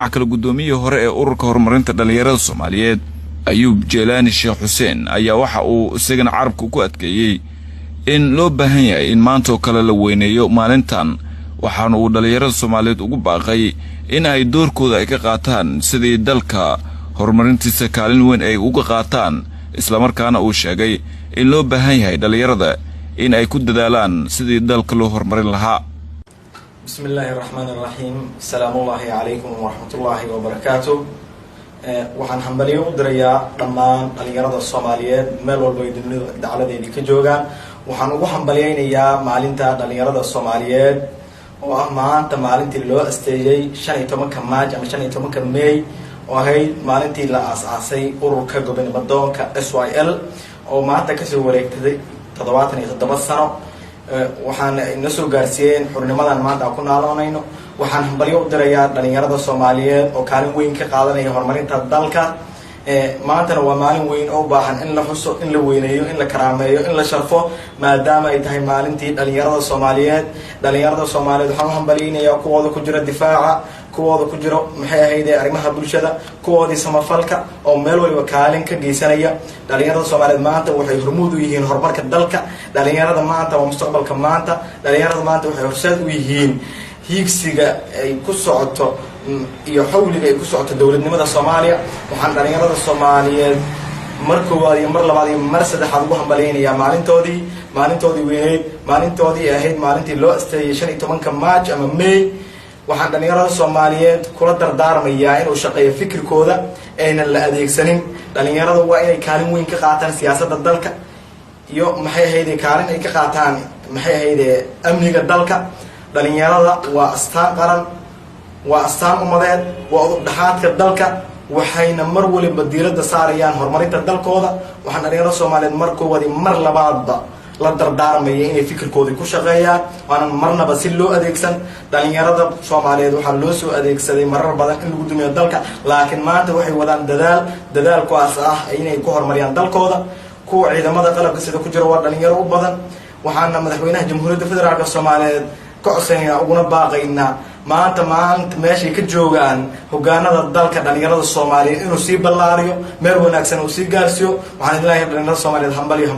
kala gudoomiye hore ee ururka horumarinta dhalinyarada Soomaaliyeed Ayuub Jeelaani Sheekh Xuseen ayaa waxa uu isagana carabka ku adkeeyay in loo baahan yahay in maanta kala la weyneeyo maalintan waxaana uu dhalinyarada Soomaaliyeed ugu baaqay in ay doorkooda ay ka qaataan sidii dalka horumarintiisa kaalin weyn ay uga qaataan isla markaana uu sheegay in loo baahan yahay dhalinyarada in ay ku dadaalaan sidii dalka loo horumarin lahaa. بسم الله الرحمن الرحيم السلام الله عليكم ورحمة الله وبركاته waxaan hambaliyo u dirayaa dhammaan dhalinyarada Soomaaliyeed meel walba ay dacaladeedii ka joogaan waxaan ugu hambaliyaynayaa maalinta dhalinyarada Soomaaliyeed oo ah maanta maalintii loo asteeyay 15 Maaj ama 15 May oo ahayd maalintii la aasaasay ururka gobonimada SYL oo maanta ka soo wareegtay 77 sano waxaan ina soo gaarsiiyeen xurnimadan maanta ku naaloonayno waxaan hambaliyo u dirayaa dhalinyarada Soomaaliyeed oo kaalin weyn ka qaadanaya horumarinta dalka maantana waa maalin weyn oo baahan in la xuso in la weyneeyo in la karaameeyo in la sharfo maadaama ay tahay maalintii dhalinyarada Soomaaliyeed waxaan hambaliyaynayaa kuwooda ku jira difaaca kuwooda ku jiro maxay ahayd arrimaha bulshada kuwoodii samafalka oo meel waliba kaalin ka geysanaya dhalinyarada Soomaaliyeed maanta waxay hormuud u yihiin horumarka dalka dhalinyarada maanta waa mustaqbalka maanta dhalinyarada maanta waxay horseed u yihiin hiigsiga ay ku socoto iyo xawliga ay ku socoto dawladnimada Soomaaliya waxaan dhalinyarada Soomaaliyeed mar koowaad iyo mar labaad iyo mar saddexaad ugu hambaliyaynayaa maalintoodii weyneed maalintoodii ahayd maalintii loo asteeyay 15 Maaj ama May waxaan dhalinyarada Soomaaliyeed kula dardaarmayaa inuu shaqeeyo fikirkooda ayna la adeegsanin dhalinyarada waa inay kaalin weyn ka qaataan siyaasadda dalka iyo maxay ahayd kaalin ay ka qaataan maxay ahayd amniga dalka dhalinyarada waa astaan qaran waa astaan umadeed waa udub dhaxaadka dalka waxayna mar waliba diiradda saarayaan horumarinta dalkooda waxaan dhalinyarada Soomaaliyeed mar koowaad iyo mar labaadba la dardaarmaya inay fikirkooda ku shaqeeyaan waana marnaba si loo adeegsan dhalinyarada Soomaaliyeed waxa loo soo adeegsaday marar badan in lagu dumiyo dalka laakiin maanta waxay wadaan dadaal kuwaas ah inay ku horumariyaan dalkooda kuwa ciidamada qalabka sida ku jira waa dhalinyaro u badan waxaana madaxweynaha Jamhuuriyadda Federaalka Soomaaliyeed ka codsanaya uguna baaqayna maanta meeshay ka joogaan hogaanada dalka dhalinyarada Soomaaliyeed inuu sii ballaariyo meel wanaagsan uu sii gaarsiyo waxaan ilaahay dhalinyarada Soomaaliyeed hambaliyo